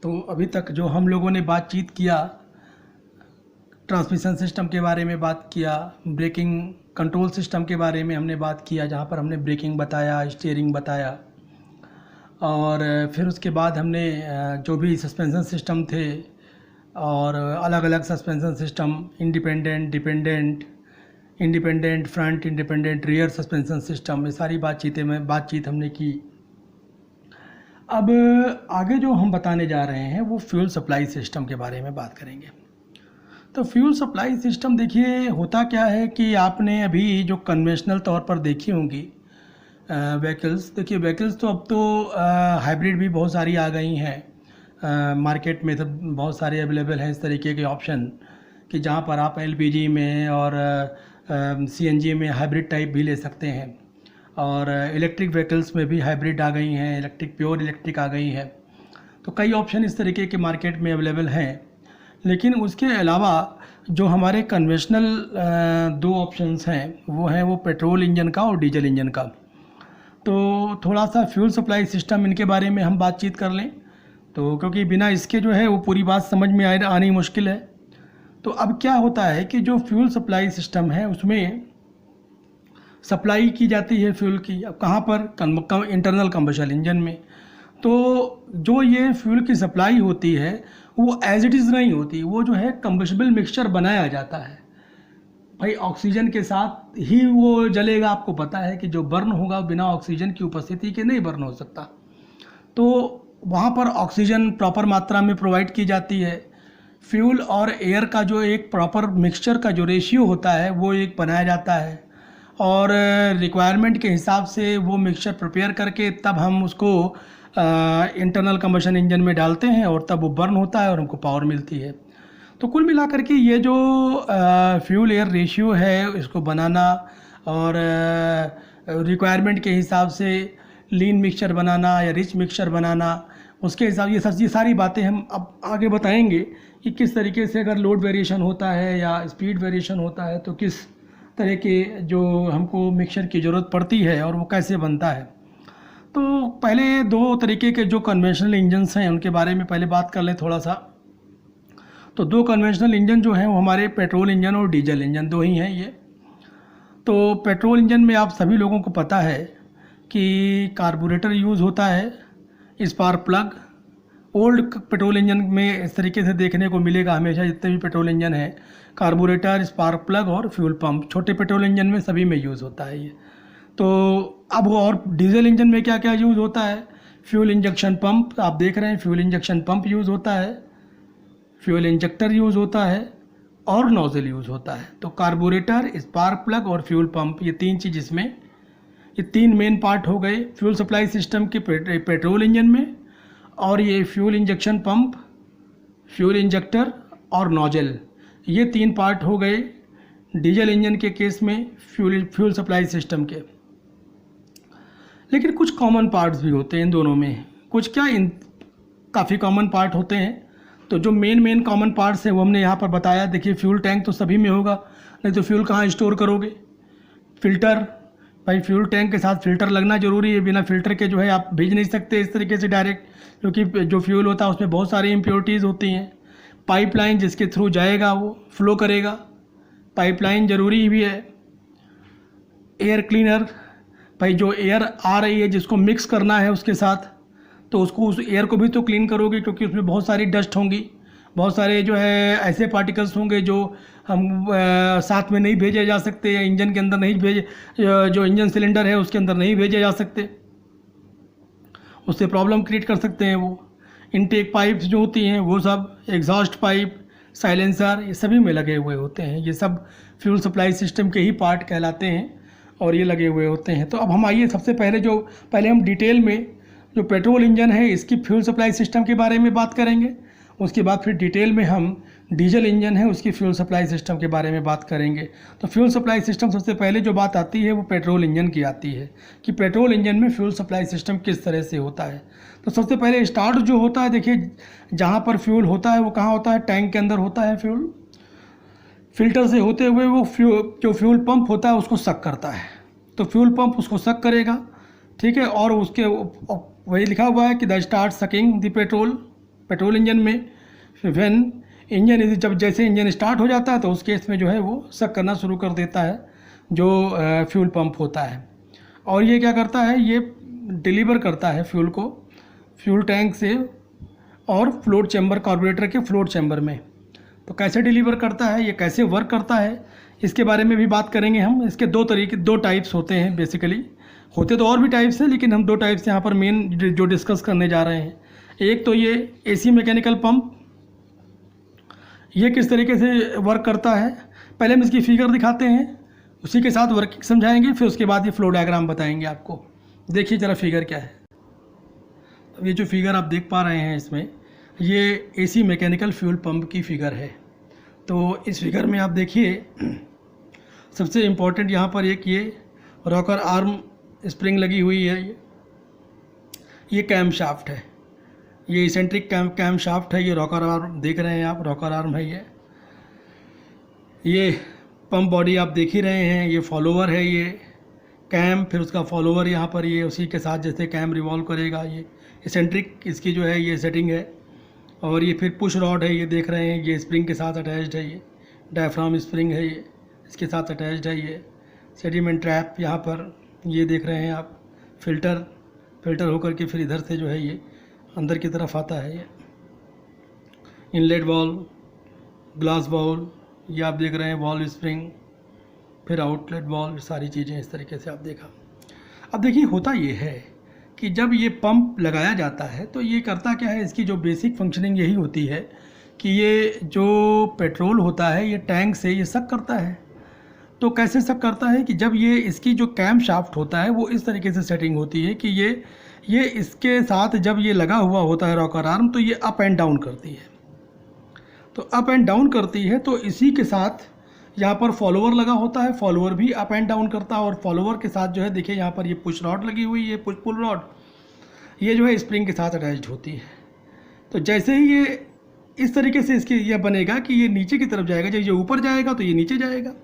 तो अभी तक जो हम लोगों ने बातचीत किया, ट्रांसमिशन सिस्टम के बारे में बात किया, ब्रेकिंग कंट्रोल सिस्टम के बारे में हमने बात किया, जहाँ पर हमने ब्रेकिंग बताया, स्टीयरिंग बताया, और फिर उसके बाद हमने जो भी सस्पेंशन सिस्टम थे और अलग अलग suspension system, independent, front, independent rear suspension system, ये सारी बातचीत हमने की। अब आगे जो हम बताने जा रहे हैं वो फ्यूल सप्लाई सिस्टम के बारे में बात करेंगे। तो फ्यूल सप्लाई सिस्टम देखिए होता क्या है कि आपने अभी जो कन्वेंशनल तौर पर देखी होंगी व्हीकल्स, देखिए व्हीकल्स तो अब तो हाइब्रिड भी बहुत सारी आ गई हैं मार्केट में, तो बहुत सारे अवेलेबल हैं इस तरीके के ऑप्शन कि जहाँ पर आप एलपीजी में और सीएनजी में हाइब्रिड टाइप भी ले सकते हैं, और इलेक्ट्रिक व्हीकल्स में भी हाइब्रिड आ गई हैं, प्योर इलेक्ट्रिक आ गई है। तो कई ऑप्शन इस तरीके के मार्केट में अवेलेबल हैं। लेकिन उसके अलावा जो हमारे कन्वेंशनल दो ऑप्शंस हैं वो पेट्रोल इंजन का और डीजल इंजन का। तो थोड़ा सा फ्यूल सप्लाई सिस्टम इनके बारे में हम बातचीत कर लें, तो क्योंकि बिना इसके जो है वो पूरी बात समझ में आनी मुश्किल है। तो अब क्या होता है कि जो फ्यूल सप्लाई सिस्टम है उसमें सप्लाई की जाती है फ्यूल की। अब कहाँ पर? इंटरनल कंबशन इंजन में। तो जो ये फ्यूल की सप्लाई होती है वो एज इट इज़ नहीं होती, वो जो है कंबशबल मिक्सचर बनाया जाता है। भाई ऑक्सीजन के साथ ही वो जलेगा, आपको पता है कि जो बर्न होगा बिना ऑक्सीजन की उपस्थिति के नहीं बर्न हो सकता। तो वहाँ पर ऑक्सीजन प्रॉपर मात्रा में प्रोवाइड की जाती है। फ्यूल और एयर का जो एक प्रॉपर मिक्सचर का जो रेशियो होता है वो एक बनाया जाता है, और रिक्वायरमेंट के हिसाब से वो मिक्सचर प्रिपेयर करके तब हम उसको इंटरनल कंबशन इंजन में डालते हैं और तब वो बर्न होता है और हमको पावर मिलती है। तो कुल मिलाकर के ये जो फ्यूल एयर रेशियो है इसको बनाना और रिक्वायरमेंट के हिसाब से लीन मिक्सचर बनाना या रिच मिक्सचर बनाना, उसके हिसाब ये सारी बातें हम अब आगे बताएंगे कि किस तरीके से अगर लोड वेरिएशन होता है या स्पीड वेरिएशन होता है तो किस तरह के जो हमको मिक्सचर की ज़रूरत पड़ती है और वो कैसे बनता है। तो पहले दो तरीके के जो कन्वेंशनल इंजन्स हैं उनके बारे में पहले बात कर लें थोड़ा सा। तो दो कन्वेंशनल इंजन जो हैं वो हमारे पेट्रोल इंजन और डीजल इंजन दो ही हैं ये। तो पेट्रोल इंजन में आप सभी लोगों को पता है कि कार्बोरेटर यूज़ होता है, spark plug. Old petrol engine में इस तरीके से देखने को मिलेगा हमेशा, जितने भी पेट्रोल इंजन हैं, कार्बोरेटर, स्पार्क प्लग और फ्यूल पंप। छोटे पेट्रोल इंजन में सभी में यूज़ होता है ये। तो अब और डीजल इंजन में क्या क्या यूज़ होता है? फ्यूल इंजेक्शन पंप, आप देख रहे हैं फ्यूल इंजेक्शन पंप यूज़ होता है, फ्यूल इंजेक्टर यूज़ होता है और नोज़ल यूज़ होता है। तो कार्बोरेटर, स्पार्क प्लग और फ्यूल पंप, ये तीन चीज़ इसमें, ये तीन मेन पार्ट हो गए फ्यूल सप्लाई सिस्टम के पेट्रोल इंजन में। और ये fuel injection pump, fuel injector और नोजल, ये तीन पार्ट हो गए डीजल इंजन के केस में फ्यूल सप्लाई सिस्टम के। लेकिन कुछ कॉमन पार्ट्स भी होते हैं इन दोनों में, कुछ क्या काफ़ी कॉमन पार्ट होते हैं। तो जो मेन कॉमन पार्ट्स हैं वो हमने यहाँ पर बताया। देखिए फ्यूल टैंक तो सभी में होगा, नहीं तो फ्यूल कहाँ स्टोर करोगे? फिल्टर, भाई फ्यूल टैंक के साथ फिल्टर लगना ज़रूरी है, बिना फिल्टर के जो है आप भेज नहीं सकते इस तरीके से डायरेक्ट, क्योंकि जो फ्यूल होता है उसमें बहुत सारी इम्प्योरिटीज़ होती हैं। पाइपलाइन जिसके थ्रू जाएगा वो फ्लो करेगा, पाइपलाइन ज़रूरी भी है। एयर क्लीनर, भाई जो एयर आ रही है जिसको मिक्स करना है उसके साथ, तो उसको उस एयर को भी तो क्लीन करोगे, क्योंकि उसमें बहुत सारी डस्ट होंगी, बहुत सारे जो है ऐसे पार्टिकल्स होंगे जो हम साथ में नहीं भेजे जा सकते, या इंजन के अंदर नहीं भेजे, जो इंजन सिलेंडर है उसके अंदर नहीं भेजे जा सकते, उससे प्रॉब्लम क्रिएट कर सकते हैं वो। इनटेक पाइप्स जो होती हैं वो सब, एग्जॉस्ट पाइप, साइलेंसर, ये सभी में लगे हुए होते हैं। ये सब फ्यूल सप्लाई सिस्टम के ही पार्ट कहलाते हैं और ये लगे हुए होते हैं। तो अब हम आइए सबसे पहले हम डिटेल में जो पेट्रोल इंजन है इसकी फ्यूल सप्लाई सिस्टम के बारे में बात करेंगे। उसके बाद फिर डिटेल में हम डीजल इंजन है उसकी फ्यूल सप्लाई सिस्टम के बारे में बात करेंगे। तो फ्यूल सप्लाई सिस्टम सबसे पहले जो बात आती है वो पेट्रोल इंजन की आती है कि पेट्रोल इंजन में फ्यूल सप्लाई सिस्टम किस तरह से होता है। तो सबसे पहले स्टार्ट जो होता है, देखिए जहाँ पर फ्यूल होता है वो कहाँ होता है? टैंक के अंदर होता है फ्यूल। फिल्टर से होते हुए वो जो फ्यूल पंप होता है उसको सक करता है, तो फ्यूल पंप उसको सक करेगा, ठीक है। और उसके वही लिखा हुआ है कि the start sucking the petrol, petrol engine में व्हेन इंजन जब जैसे इंजन स्टार्ट हो जाता है तो उस केस में जो है वो सक करना शुरू कर देता है जो फ्यूल पंप होता है। और ये क्या करता है, ये डिलीवर करता है फ्यूल को फ्यूल टैंक से और फ्लोट चैम्बर, कार्बोरेटर के फ्लोट चैम्बर में। तो कैसे डिलीवर करता है, ये कैसे वर्क करता है, इसके बारे में भी बात करेंगे हम। इसके दो टाइप्स होते हैं बेसिकली, होते तो और भी टाइप्स हैं लेकिन हम 2 टाइप्स यहाँ पर मेन जो डिस्कस करने जा रहे हैं। एक तो ये एसी मैकेनिकल पंप, ये किस तरीके से वर्क करता है, पहले हम इसकी फिगर दिखाते हैं, उसी के साथ वर्किंग समझाएंगे, फिर उसके बाद ये फ्लो डायग्राम बताएंगे आपको। देखिए ज़रा फिगर क्या है। अब ये जो फिगर आप देख पा रहे हैं इसमें, ये एसी मैकेनिकल फ्यूल पंप की फिगर है। तो इस फिगर में आप देखिए सबसे इम्पोर्टेंट यहाँ पर एक ये रॉकर आर्म स्प्रिंग लगी हुई है, ये कैम शाफ्ट है, ये इसेंट्रिक कैम शाफ्ट है, ये रॉकर आर्म देख रहे हैं आप, रॉकर आर्म है ये पंप बॉडी आप देख ही रहे हैं, ये फॉलोवर है, ये कैम, फिर उसका फॉलोवर यहाँ पर, ये उसी के साथ जैसे कैम रिवॉल्व करेगा, ये इसेंट्रिक इसकी जो है ये सेटिंग है। और ये फिर पुश रॉड है, ये देख रहे हैं, ये स्प्रिंग के साथ अटैच्ड है, ये डायफ्राम स्प्रिंग है, ये इसके साथ अटैच्ड है, ये सेडिमेंट ट्रैप यहाँ पर ये देख रहे हैं आप, फिल्टर होकर के फिर इधर से जो है ये अंदर की तरफ आता है, ये इनलेट वॉल्व, ग्लास वॉल्व, ये आप देख रहे हैं वॉल्व स्प्रिंग, फिर आउटलेट वॉल्व, सारी चीज़ें इस तरीके से आप देखा। अब देखिए होता ये है कि जब ये पंप लगाया जाता है तो ये करता क्या है, इसकी जो बेसिक फंक्शनिंग यही होती है कि ये जो पेट्रोल होता है ये टैंक से ये सक करता है। तो कैसे सक करता है कि जब ये इसकी जो कैम शाफ्ट होता है वो इस तरीके से सेटिंग होती है कि ये इसके साथ जब ये लगा हुआ होता है रॉकर आर्म तो ये अप एंड डाउन करती है। तो अप एंड डाउन करती है तो इसी के साथ यहाँ पर फॉलोवर लगा होता है, फॉलोवर भी अप एंड डाउन करता है। और फॉलोवर के साथ जो है देखिए यहाँ पर ये पुश रॉड लगी हुई है, पुश पुल रॉड, ये जो है स्प्रिंग के साथ अटैच्ड होती है। तो जैसे ही ये इस तरीके से इसकी यह बनेगा कि ये नीचे की तरफ जाएगा, जब ये ऊपर जाएगा तो ये नीचे जाएगा,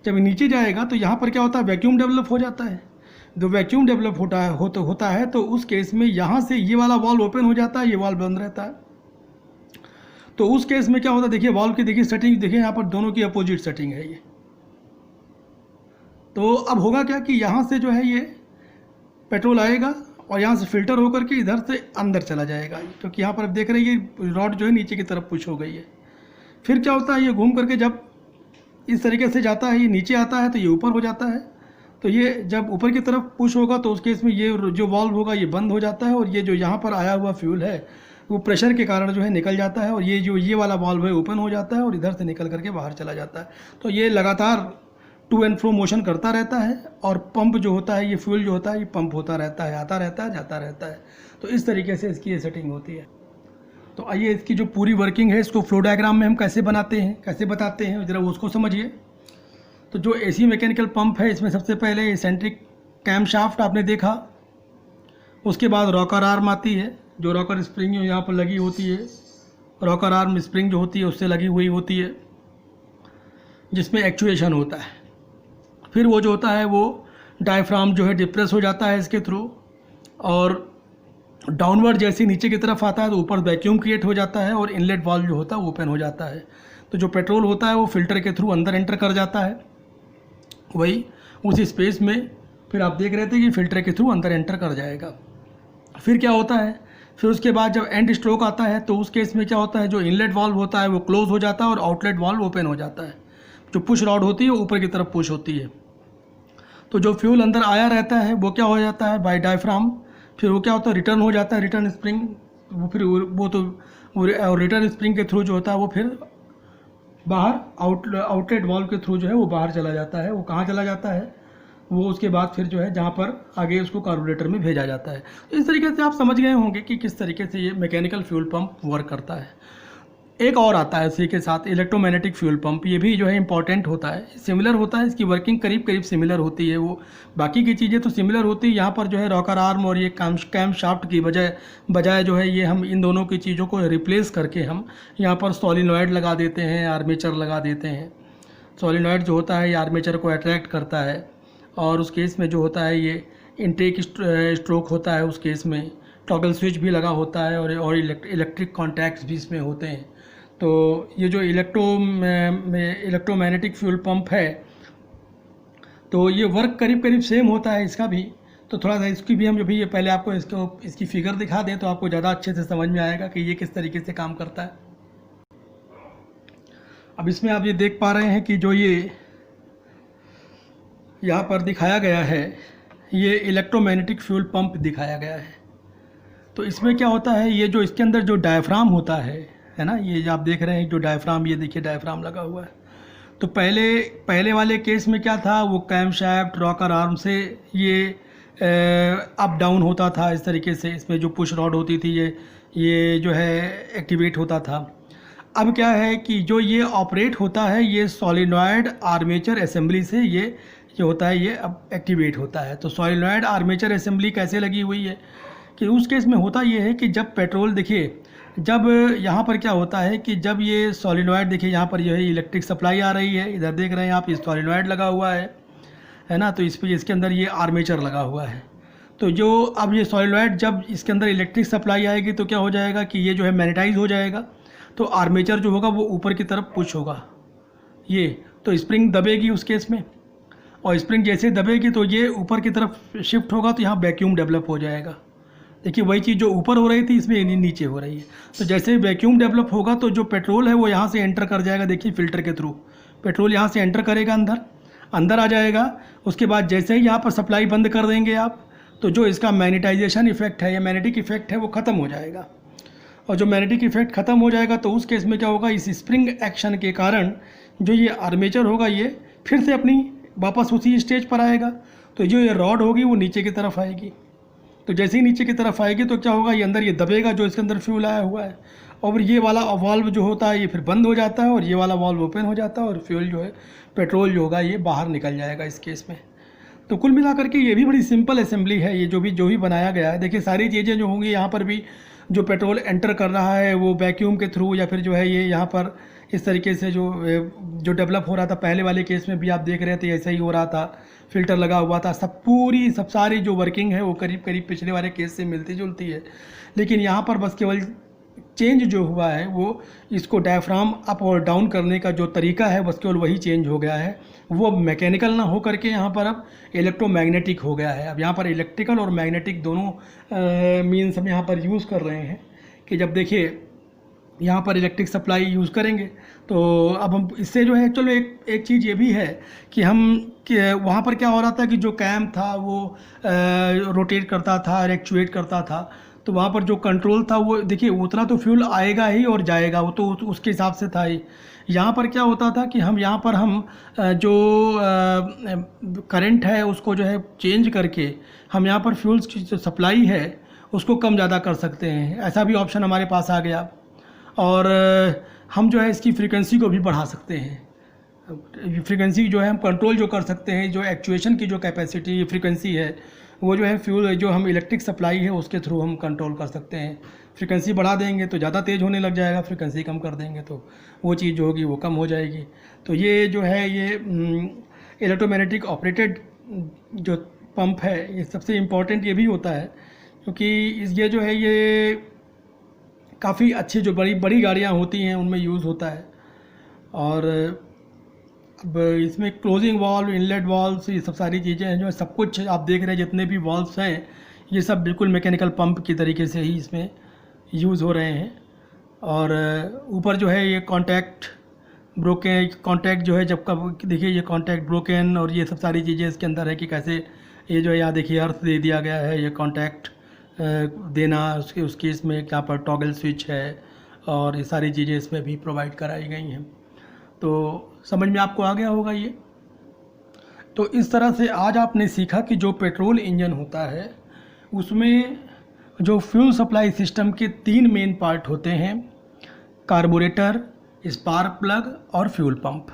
जब ये नीचे जाएगा तो यहाँ पर क्या होता है, वैक्यूम डेवलप हो जाता है। जो वैक्यूम डेवलप होता है तो उस केस में यहाँ से ये वाला वॉल्व ओपन हो जाता है, ये वॉल्व बंद रहता है। तो उस केस में क्या होता है, देखिए वॉल्व की देखिए सेटिंग, देखिए यहाँ पर दोनों की अपोजिट सेटिंग है ये। तो अब होगा क्या कि यहाँ से जो है ये पेट्रोल आएगा और यहाँ से फिल्टर होकर के इधर से अंदर चला जाएगा, क्योंकि यहाँ पर आप देख रहे हैं ये रॉड जो है नीचे की तरफ पुश हो गई है। फिर क्या होता है, ये घूम करके जब इस तरीके से जाता है, ये नीचे आता है तो ये ऊपर हो जाता है। तो ये जब ऊपर की तरफ पुश होगा तो उस केस में ये जो वॉल्व होगा ये बंद हो जाता है और ये जो यहाँ पर आया हुआ फ्यूल है वो प्रेशर के कारण जो है निकल जाता है और ये जो ये वाला वॉल्व है ओपन हो जाता है और इधर से निकल करके बाहर चला जाता है। तो ये लगातार टू एंड फ्रो मोशन करता रहता है और पंप जो होता है, ये फ्यूल जो होता है ये पंप होता रहता है, आता रहता है, जाता रहता है। तो इस तरीके से इसकी ये सेटिंग होती है। तो आइए इसकी जो पूरी वर्किंग है इसको फ्लो डायग्राम में हम कैसे बनाते हैं, कैसे बताते हैं, ज़रा उसको समझिए। तो जो एसी मैकेनिकल पंप है इसमें सबसे पहले इसेंट्रिक कैम शाफ्ट आपने देखा, उसके बाद रॉकर आर्म आती है, जो रॉकर स्प्रिंग यहाँ पर लगी होती है, रॉकर आर्म स्प्रिंग जो होती है उससे लगी हुई होती है, जिसमें एक्चुएशन होता है। फिर वो जो होता है वो डायफ्राम जो है डिप्रेस हो जाता है इसके थ्रू और डाउनवर्ड जैसे नीचे की तरफ आता है तो ऊपर वैक्यूम क्रिएट हो जाता है और इनलेट वाल्व जो होता है वो ओपन हो जाता है। तो जो पेट्रोल होता है वो फिल्टर के थ्रू अंदर एंटर कर जाता है, वही उस स्पेस में फिर आप देख रहे थे कि फिल्टर के थ्रू अंदर एंटर कर जाएगा। फिर क्या होता है, फिर उसके बाद जब एंड स्ट्रोक आता है तो उस केस में क्या होता है, जो इनलेट वाल्व होता है वो क्लोज हो जाता है और आउटलेट वाल्व ओपन हो जाता है। जो पुश रॉड होती है ऊपर की तरफ पुश होती है। तो जो फ्यूल अंदर आया रहता है वो क्या हो जाता है बाय डायफ्राम, फिर वो क्या होता है रिटर्न हो जाता है, रिटर्न स्प्रिंग, वो फिर वो तो रिटर्न स्प्रिंग के थ्रू जो होता है वो फिर बाहर आउटलेट वाल्व के थ्रू जो है वो बाहर चला जाता है। वो कहाँ चला जाता है, वो उसके बाद फिर जो है जहाँ पर आगे उसको कार्बोरेटर में भेजा जाता है। इस तरीके से आप समझ गए होंगे कि किस तरीके से ये मैकेनिकल फ्यूल पंप वर्क करता है। एक और आता है इसी के साथ इलेक्ट्रोमैग्नेटिक फ्यूल पंप, ये भी जो है इंपॉर्टेंट होता है, सिमिलर होता है, इसकी वर्किंग करीब करीब सिमिलर होती है। वो बाकी की चीज़ें तो सिमिलर होती है, यहाँ पर जो है रॉकर आर्म और ये कैम शाफ्ट की बजाय जो है ये हम इन दोनों की चीज़ों को रिप्लेस करके हम यहाँ पर सोलिनॉइड लगा देते हैं, आर्मेचर लगा देते हैं। सोलिनॉइड जो होता है ये आर्मेचर को अट्रैक्ट करता है और उस केस में जो होता है ये इनटेक स्ट्रोक होता है उस केस में, टॉगल स्विच भी लगा होता है और इलेक्ट्रिक कॉन्टैक्ट्स भी इसमें होते हैं। तो ये जो इलेक्ट्रोमैग्नेटिक फ्यूल पंप है, तो ये वर्क करीब करीब सेम होता है इसका भी। तो थोड़ा सा इसकी भी हम जो भी ये पहले आपको इसकी फिगर दिखा दें तो आपको ज़्यादा अच्छे से समझ में आएगा कि ये किस तरीके से काम करता है। अब इसमें आप ये देख पा रहे हैं कि जो ये यहाँ पर दिखाया गया है, ये इलेक्ट्रोमैग्नेटिक फ्यूल पंप दिखाया गया है। तो इसमें क्या होता है, ये जो इसके अंदर जो डायफ्राम होता है ना, ये जो आप देख रहे हैं जो डायफ्राम, ये देखिए डायफ्राम लगा हुआ है। तो पहले वाले केस में क्या था, वो कैमशाफ्ट रॉकर आर्म से ये अप डाउन होता था इस तरीके से। इसमें जो पुश रॉड होती थी ये जो है एक्टिवेट होता था। अब क्या है कि जो ये ऑपरेट होता है, ये सॉलिनॉइड आर्मेचर असेंबली से ये जो होता है ये अब एक्टिवेट होता है। तो सॉलिनॉइड आर्मेचर असेंबली कैसे लगी हुई है कि उस केस में होता ये है कि जब पेट्रोल, देखिए जब यहाँ पर क्या होता है कि जब ये सॉलिनॉइड, देखिए यहाँ पर जो है इलेक्ट्रिक सप्लाई आ रही है, इधर देख रहे हैं आप, ये सॉलिनॉइड लगा हुआ है ना। तो इस पर इसके अंदर ये आर्मेचर लगा हुआ है। तो जो अब ये सॉलिनॉइड जब इसके अंदर इलेक्ट्रिक सप्लाई आएगी तो क्या हो जाएगा कि ये जो है मैग्नेटाइज हो जाएगा। तो आर्मेचर जो होगा वो ऊपर की तरफ पुश होगा ये, तो स्प्रिंग दबेगी उस केस में, और स्प्रिंग जैसे दबेगी तो ये ऊपर की तरफ शिफ्ट होगा, तो यहाँ वैक्यूम डेवलप हो जाएगा। देखिए वही चीज़ जो ऊपर हो रही थी इसमें नीचे हो रही है। तो जैसे ही वैक्यूम डेवलप होगा तो जो पेट्रोल है वो यहाँ से एंटर कर जाएगा। देखिए फ़िल्टर के थ्रू पेट्रोल यहाँ से एंटर करेगा, अंदर आ जाएगा। उसके बाद जैसे ही यहाँ पर सप्लाई बंद कर देंगे आप, तो जो इसका मैग्नेटाइजेशन इफेक्ट है या मैग्नेटिक इफेक्ट है वो ख़त्म हो जाएगा। और जो मैग्नेटिक इफेक्ट ख़त्म हो जाएगा तो उस केस में क्या होगा, इस स्प्रिंग एक्शन के कारण जो ये आर्मेचर होगा ये फिर से अपनी वापस उसी स्टेज पर आएगा। तो जो ये रॉड होगी वो नीचे की तरफ आएगी। तो जैसे ही नीचे की तरफ आएगी तो क्या होगा, ये अंदर ये दबेगा जो इसके अंदर फ्यूल आया हुआ है, और ये वाला वाल्व जो होता है ये फिर बंद हो जाता है और ये वाला वाल्व ओपन हो जाता है और फ्यूल जो है, पेट्रोल जो होगा ये बाहर निकल जाएगा इस केस में। तो कुल मिलाकर के ये भी बड़ी सिंपल असेंबली है, ये जो भी बनाया गया है। देखिए सारी चीज़ें जो होंगी यहाँ पर भी, जो पेट्रोल एंटर कर रहा है वो वैक्यूम के थ्रू या फिर जो है ये यहाँ पर इस तरीके से जो डेवलप हो रहा था, पहले वाले केस में भी आप देख रहे थे ऐसा ही हो रहा था, फिल्टर लगा हुआ था, सब सारी जो वर्किंग है वो करीब करीब पिछले वाले केस से मिलती जुलती है। लेकिन यहाँ पर बस केवल चेंज जो हुआ है वो इसको डायफ्राम अप और डाउन करने का जो तरीका है बस केवल वही चेंज हो गया है। वो मैकेनिकल ना हो करके यहाँ पर अब इलेक्ट्रोमैग्नेटिक हो गया है। अब यहाँ पर इलेक्ट्रिकल और मैग्नेटिक दोनों मीन्स हम यहाँ पर यूज़ कर रहे हैं कि जब देखिए यहाँ पर इलेक्ट्रिक सप्लाई यूज़ करेंगे तो अब हम इससे जो है, चलो एक चीज़ ये भी है कि वहाँ पर क्या हो रहा था कि जो कैम था वो रोटेट करता था और एक्चुएट करता था। तो वहाँ पर जो कंट्रोल था वो देखिए उतना तो फ्यूल आएगा ही और जाएगा, वो तो उसके हिसाब से था ही। यहाँ पर क्या होता था कि हम यहाँ पर जो करंट है उसको जो है चेंज करके हम यहाँ पर फ्यूल्स की जो सप्लाई है उसको कम ज़्यादा कर सकते हैं। ऐसा भी ऑप्शन हमारे पास आ गया। और हम जो है इसकी फ्रीक्वेंसी को भी बढ़ा सकते हैं। फ्रीक्वेंसी जो है हम कंट्रोल जो कर सकते हैं, जो एक्चुएशन की जो कैपेसिटी फ्रीक्वेंसी है वो जो है फ्यूल जो हम इलेक्ट्रिक सप्लाई है उसके थ्रू हम कंट्रोल कर सकते हैं। फ्रीक्वेंसी बढ़ा देंगे तो ज़्यादा तेज़ होने लग जाएगा, फ्रीक्वेंसी कम कर देंगे तो वो चीज़ जो होगी वो कम हो जाएगी। तो ये जो है ये इलेक्ट्रोमैग्नेटिक ऑपरेटेड जो पंप है ये सबसे इम्पॉर्टेंट ये भी होता है क्योंकि ये जो है ये काफ़ी अच्छी जो बड़ी गाड़ियाँ होती हैं उनमें यूज़ होता है। और अब इसमें क्लोजिंग वाल्व, इनलेट वाल्व्स, ये सब सारी चीज़ें हैं जो सब कुछ आप देख रहे हैं, जितने भी वाल्व्स हैं ये सब बिल्कुल मैकेनिकल पंप की तरीके से ही इसमें यूज़ हो रहे हैं। और ऊपर जो है ये कॉन्टैक्ट जो है जब कब देखिए ये कॉन्टैक्ट ब्रोकन और ये सब सारी चीज़ें इसके अंदर है कि कैसे ये जो है यहाँ देखिए अर्थ दे दिया गया है, ये कॉन्टैक्ट देना उस केस में यहाँ पर टॉगल स्विच है और ये सारी चीज़ें इसमें भी प्रोवाइड कराई गई हैं। तो समझ में आपको आ गया होगा ये। तो इस तरह से आज आपने सीखा कि जो पेट्रोल इंजन होता है उसमें जो फ्यूल सप्लाई सिस्टम के 3 मेन पार्ट होते हैं, कार्बोरेटर, स्पार्क प्लग और फ्यूल पंप।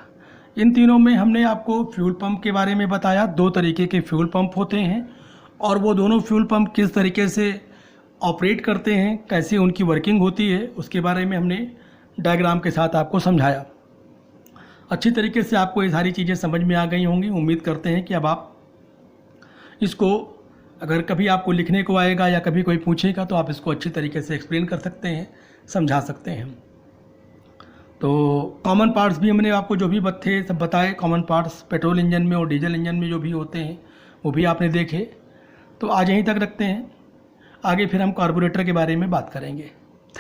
इन तीनों में हमने आपको फ्यूल पंप के बारे में बताया। 2 तरीके के फ्यूल पंप होते हैं और वो दोनों फ्यूल पंप किस तरीके से ऑपरेट करते हैं, कैसे उनकी वर्किंग होती है, उसके बारे में हमने डायग्राम के साथ आपको समझाया। अच्छी तरीके से आपको ये सारी चीज़ें समझ में आ गई होंगी। उम्मीद करते हैं कि अब आप इसको अगर कभी आपको लिखने को आएगा या कभी कोई पूछेगा तो आप इसको अच्छी तरीके से एक्सप्लेन कर सकते हैं, समझा सकते हैं। तो कॉमन पार्ट्स भी हमने आपको जो भी थे सब बताए, कॉमन पार्ट्स पेट्रोल इंजन में और डीजल इंजन में जो भी होते हैं वो भी आपने देखे। तो आज यहीं तक रखते हैं, आगे फिर हम कार्बोरेटर के बारे में बात करेंगे।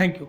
Thank you.